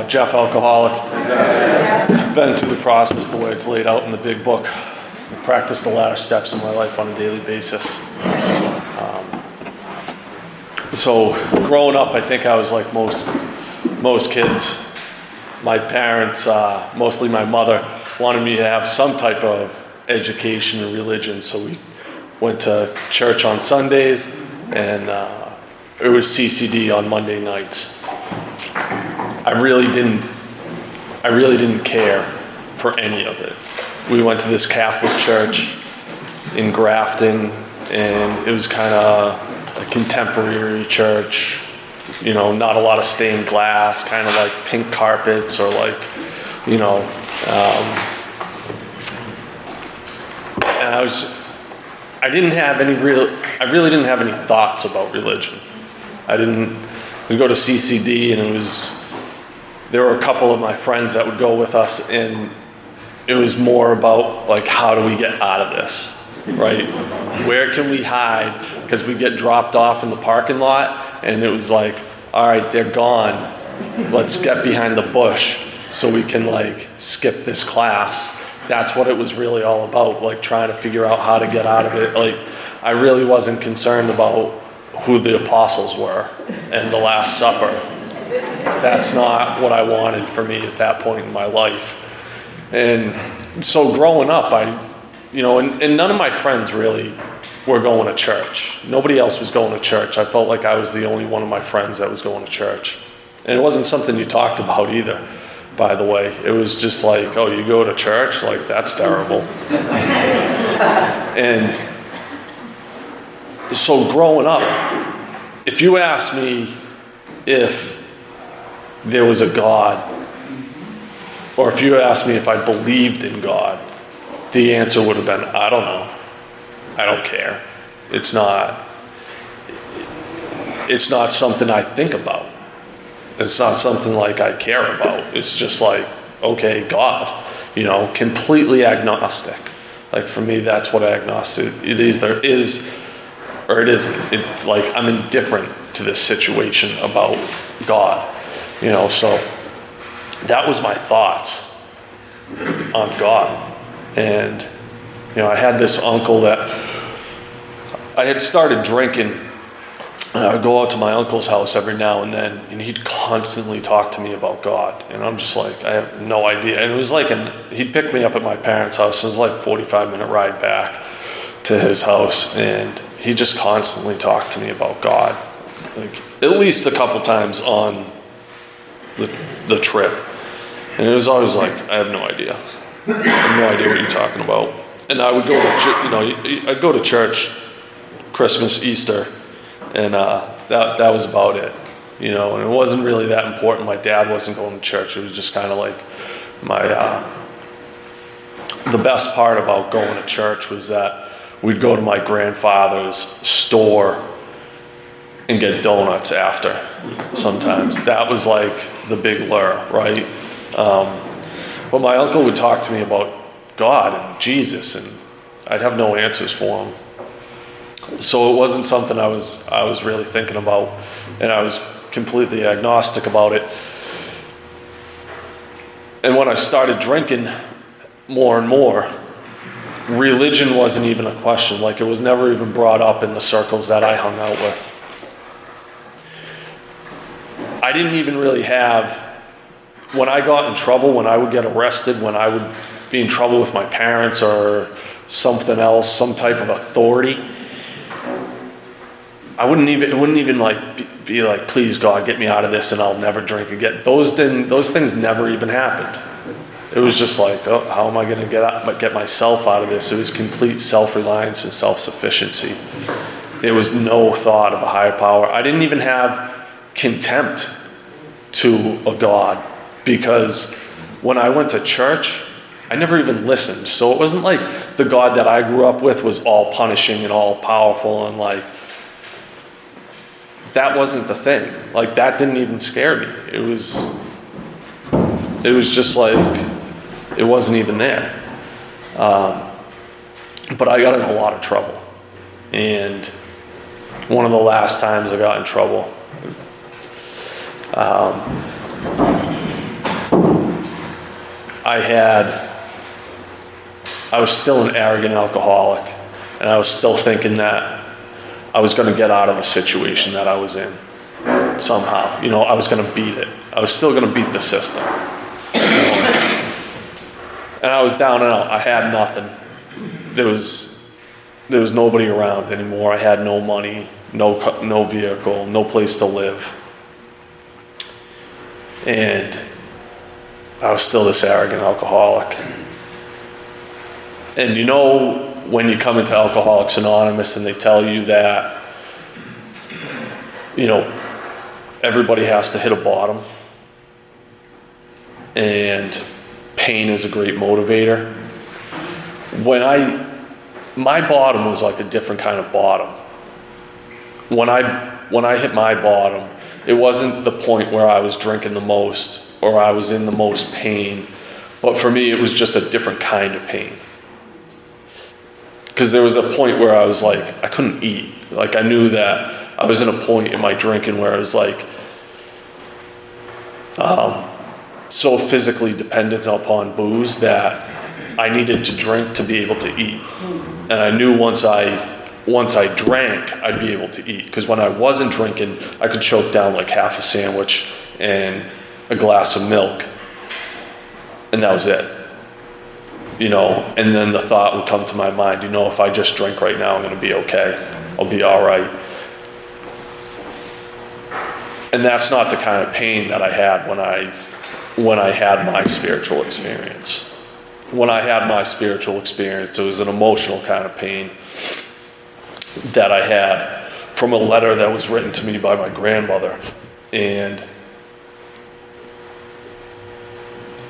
Jeff, alcoholic. Been through the process the way it's laid out in the big book. I practice the latter steps in my life on a daily basis. So growing up, I think I was like most kids. My parents, mostly my mother, wanted me to have some type of education in religion. So we went to church on Sundays, and it was CCD on Monday nights. I really didn't care for any of it. We went to this Catholic church in Grafton, and it was kind of a contemporary church, you know, not a lot of stained glass, kind of like pink carpets or like, you know, and I really didn't have any thoughts about religion. We'd go to CCD, and there were a couple of my friends that would go with us, and it was more about like, how do we get out of this, right? Where can we hide? Because we get dropped off in the parking lot, and it was like, all right, they're gone. Let's get behind the bush so we can like skip this class. That's what it was really all about, like trying to figure out how to get out of it. Like, I really wasn't concerned about who the apostles were and the Last Supper. That's not what I wanted for me at that point in my life. And so growing up, and none of my friends really were going to church. Nobody else was going to church. I felt like I was the only one of my friends that was going to church. And it wasn't something you talked about either, by the way. It was just like, oh, you go to church? Like, that's terrible. And so growing up, if you asked me if there was a God, or if you asked me if I believed in God, the answer would have been, I don't know. I don't care. It's not something I think about. It's not something like I care about. It's just like, okay, God, completely agnostic. Like, for me, that's what agnostic, it either is or it isn't. Like, I'm indifferent to this situation about God, so that was my thoughts on God. And, I had this uncle that I had started drinking. And I would go out to my uncle's house every now and then, and he'd constantly talk to me about God. And I'm just like, I have no idea. And it was like, he'd pick me up at my parents' house. It was like a 45-minute ride back to his house. And he just constantly talked to me about God, like at least a couple times on the trip. And it was always like, I have no idea. I have no idea what you're talking about. And I would go to, I'd go to church Christmas, Easter, and that was about it, and it wasn't really that important. My dad wasn't going to church. It was just kind of like the best part about going to church was that we'd go to my grandfather's store and get donuts after sometimes. That was like the big lure, right? But my uncle would talk to me about God and Jesus, and I'd have no answers for him. So it wasn't something I was really thinking about, and I was completely agnostic about it. And when I started drinking more and more, religion wasn't even a question. Like, it was never even brought up in the circles that I hung out with. I didn't even really have, when I got in trouble, when I would get arrested, when I would be in trouble with my parents or something else, some type of authority, it wouldn't even like be like, please God, get me out of this and I'll never drink again. Those things never even happened. It was just like, oh, how am I going to get myself out of this? It was complete self-reliance and self-sufficiency. There was no thought of a higher power. I didn't even have contempt to a God, because when I went to church, I never even listened. So it wasn't like the God that I grew up with was all punishing and all powerful, and like, that wasn't the thing. Like, that didn't even scare me. It was just like, it wasn't even there. But I got in a lot of trouble. And one of the last times I got in trouble, I was still an arrogant alcoholic, and I was still thinking that I was going to get out of the situation that I was in somehow. I was going to beat it. I was still going to beat the system. And I was down and out. I had nothing. There was nobody around anymore. I had no money, no vehicle, no place to live. And I was still this arrogant alcoholic. And when you come into Alcoholics Anonymous and they tell you that, everybody has to hit a bottom, and pain is a great motivator. My bottom was like a different kind of bottom. When I hit my bottom, it wasn't the point where I was drinking the most or I was in the most pain, but for me it was just a different kind of pain. Because there was a point where I was like, I couldn't eat. Like I knew that I was in a point in my drinking where I was like, so physically dependent upon booze that I needed to drink to be able to eat. And I knew once I drank, I'd be able to eat. Because when I wasn't drinking, I could choke down like half a sandwich and a glass of milk. And that was it. And then the thought would come to my mind, if I just drink right now, I'm going to be okay. I'll be all right. And that's not the kind of pain that I had when I had my spiritual experience. When I had my spiritual experience, it was an emotional kind of pain that I had from a letter that was written to me by my grandmother. And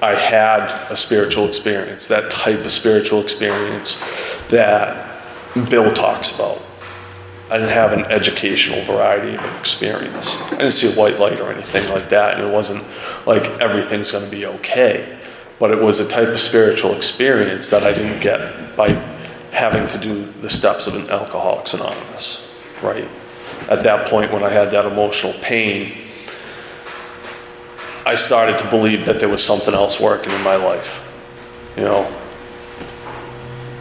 I had a spiritual experience, that type of spiritual experience that Bill talks about. I didn't have an educational variety of experience. I didn't see a white light or anything like that, and it wasn't like everything's going to be okay. But it was a type of spiritual experience that I didn't get by having to do the steps of an Alcoholics Anonymous, right? At that point, when I had that emotional pain, I started to believe that there was something else working in my life.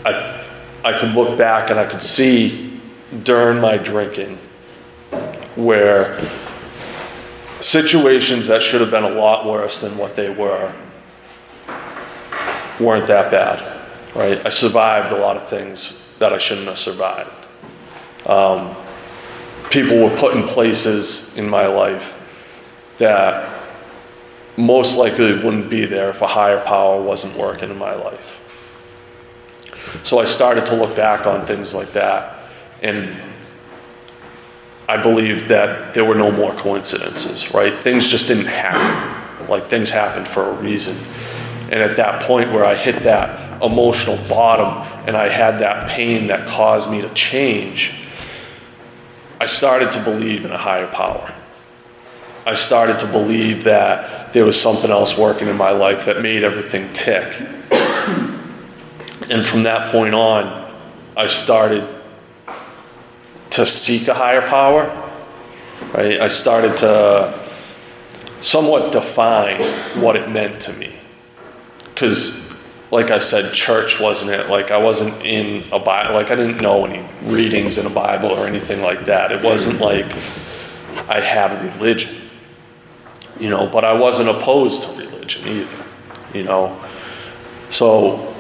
I could look back and I could see during my drinking where situations that should have been a lot worse than what they were weren't that bad, right? I survived a lot of things that I shouldn't have survived. People were put in places in my life that most likely wouldn't be there if a higher power wasn't working in my life. So I started to look back on things like that, and I believed that there were no more coincidences, right? Things just didn't happen. Like things happened for a reason. And at that point where I hit that emotional bottom and I had that pain that caused me to change, I started to believe in a higher power. I started to believe that there was something else working in my life that made everything tick. And from that point on, I started to seek a higher power, right? I started to somewhat define what it meant to me. Because, like I said, church wasn't it. Like I wasn't in a Bible, like I didn't know any readings in a Bible or anything like that. It wasn't like I had a religion, but I wasn't opposed to religion either, So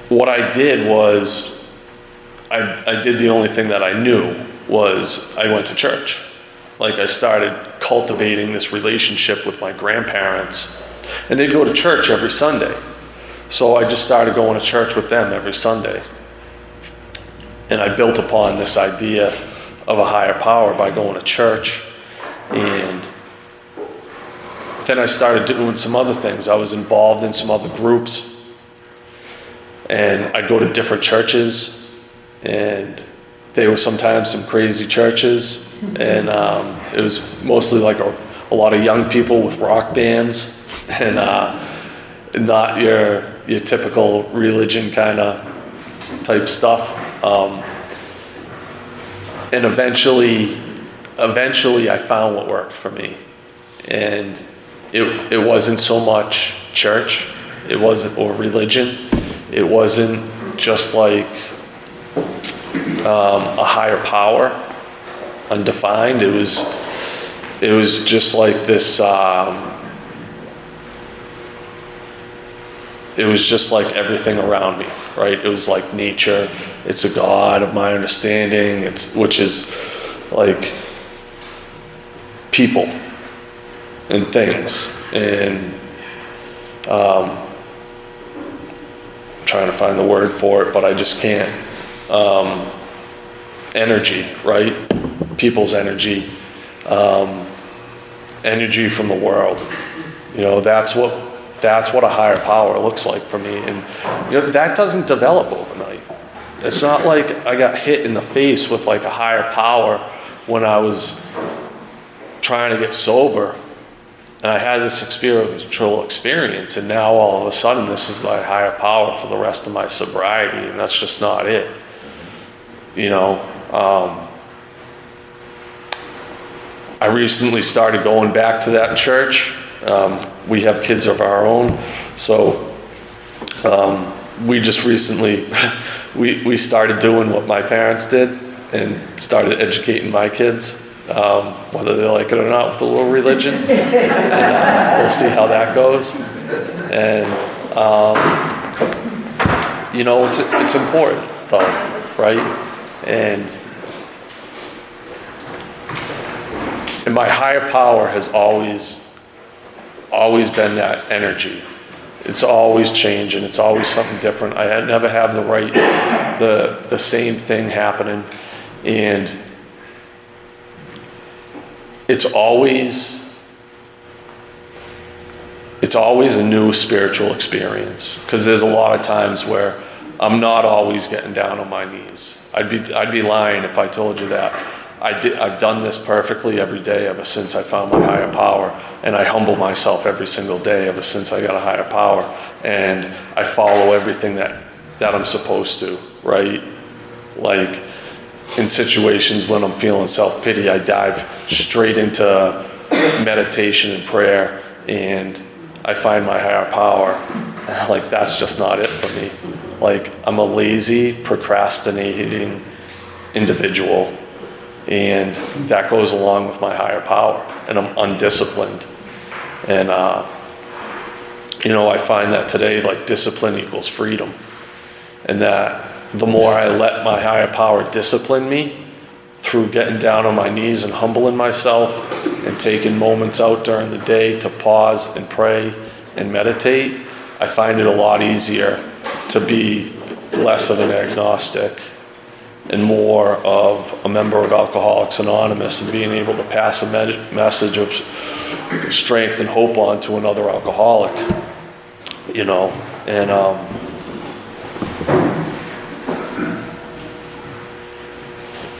what I did was, I did the only thing that I knew was I went to church. Like I started cultivating this relationship with my grandparents, and they'd go to church every Sunday. So I just started going to church with them every Sunday. And I built upon this idea of a higher power by going to church. And then I started doing some other things. I was involved in some other groups. And I'd go to different churches, and they were sometimes some crazy churches. And it was mostly like a lot of young people with rock bands, and not your typical religion kind of type stuff. And eventually I found what worked for me. And it wasn't so much church, it wasn't, or religion. It wasn't just like a higher power, undefined. It was just like this. It was just like everything around me, right? It was like nature. It's a God of my understanding. Which is like people and things, and I'm trying to find the word for it, but I just can't. Energy, right? People's energy, energy from the world. That's what a higher power looks like for me, and that doesn't develop overnight. It's not like I got hit in the face with like a higher power when I was trying to get sober, and I had this spiritual experience, and now all of a sudden this is my higher power for the rest of my sobriety, and that's just not it. I recently started going back to that church. We have kids of our own, so we just recently we started doing what my parents did and started educating my kids, whether they like it or not, with a little religion. And, we'll see how that goes. And it's important though, right? And my higher power has always been that energy. It's always changing. It's always something different. I never have the same thing happening, and it's always a new spiritual experience. Because there's a lot of times where I'm not always getting down on my knees. I'd be lying if I told you that. I've done this perfectly every day ever since I found my higher power, and I humble myself every single day ever since I got a higher power, and I follow everything that I'm supposed to, right? Like in situations when I'm feeling self-pity, I dive straight into meditation and prayer, and I find my higher power. Like, that's just not it for me. Like, I'm a lazy, procrastinating individual, and that goes along with my higher power, and I'm undisciplined. And I find that today, like, discipline equals freedom, and that the more I let my higher power discipline me through getting down on my knees and humbling myself and taking moments out during the day to pause and pray and meditate, I find it a lot easier to be less of an agnostic and more of a member of Alcoholics Anonymous, and being able to pass a message of strength and hope on to another alcoholic, and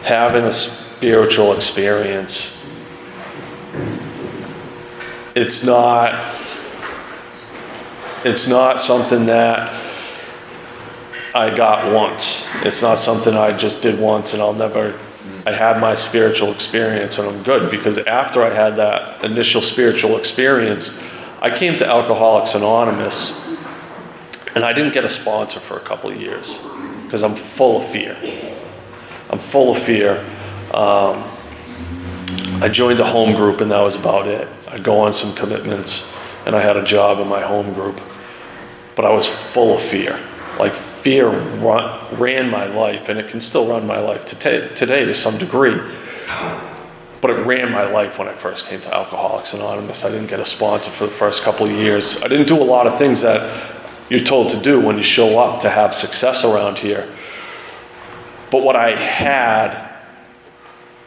having a spiritual experience, it's not something that I got once. It's not something I just did once and I had my spiritual experience and I'm good. Because after I had that initial spiritual experience, I came to Alcoholics Anonymous, and I didn't get a sponsor for a couple of years because I'm full of fear. I joined a home group, and that was about it. I'd go on some commitments, and I had a job in my home group, but I was full of fear. Like, fear ran my life, and it can still run my life today to some degree. But it ran my life when I first came to Alcoholics Anonymous. I didn't get a sponsor for the first couple of years. I didn't do a lot of things that you're told to do when you show up to have success around here. But what I had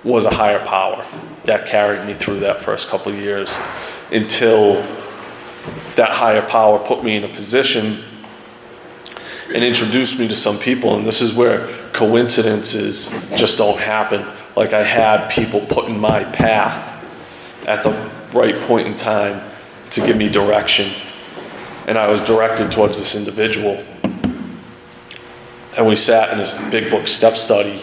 was a higher power that carried me through that first couple of years, until that higher power put me in a position and introduced me to some people. And this is where coincidences just don't happen. Like, I had people put in my path at the right point in time to give me direction. And I was directed towards this individual. And we sat in this big book step study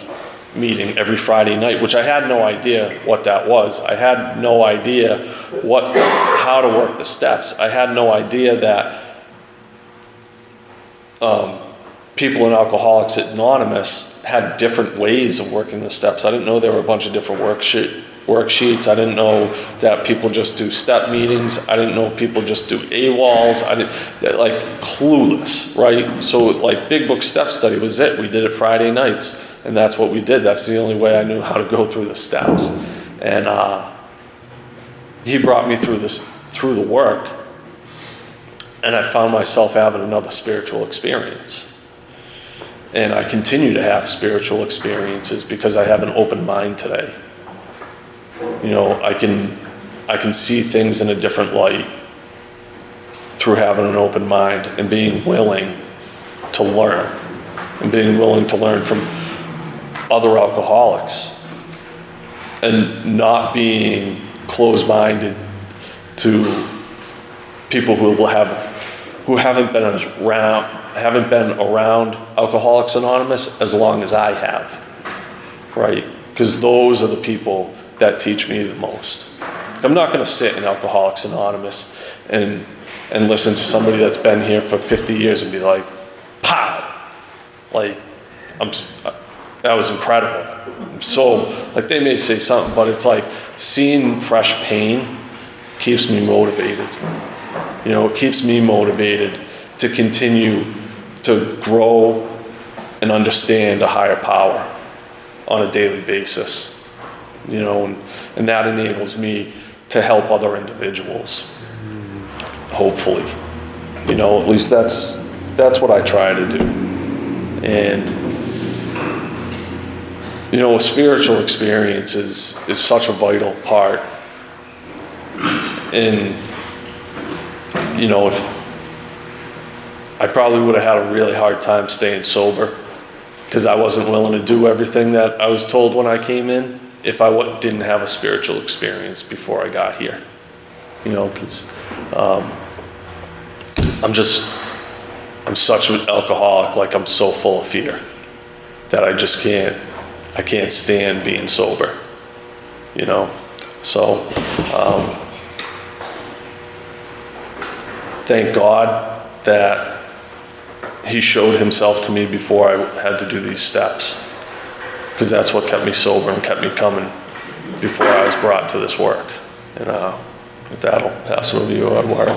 meeting every Friday night, which I had no idea what that was. I had no idea how to work the steps. I had no idea that people in Alcoholics Anonymous had different ways of working the steps. I didn't know there were a bunch of different worksheets. I didn't know that people just do step meetings. I didn't know people just do AWOLs. Like clueless, right? So like Big Book Step Study was it. We did it Friday nights, and that's what we did. That's the only way I knew how to go through the steps. And he brought me through the work, and I found myself having another spiritual experience. And I continue to have spiritual experiences because I have an open mind today. You know, I can see things in a different light through having an open mind and being willing to learn, and being willing to learn from other alcoholics, and not being closed-minded to people who haven't been around Alcoholics Anonymous as long as I have, right? Because those are the people that teach me the most. I'm not going to sit in Alcoholics Anonymous and listen to somebody that's been here for 50 years and be like, pow! Like, that was incredible. So, like, they may say something, but it's like seeing fresh pain keeps me motivated. You know, it keeps me motivated to continue to grow and understand a higher power on a daily basis. You know, and that enables me to help other individuals, hopefully. You know, at least that's what I try to do. And, you know, a spiritual experience is such a vital part. And, you know, if I probably would have had a really hard time staying sober because I wasn't willing to do everything that I was told when I came in if I didn't have a spiritual experience before I got here. You know, because I'm such an alcoholic, like I'm so full of fear that I can't stand being sober, you know. So, thank God that he showed himself to me before I had to do these steps, because that's what kept me sober and kept me coming before I was brought to this work. And with that, I'll pass it over to you, Eduardo.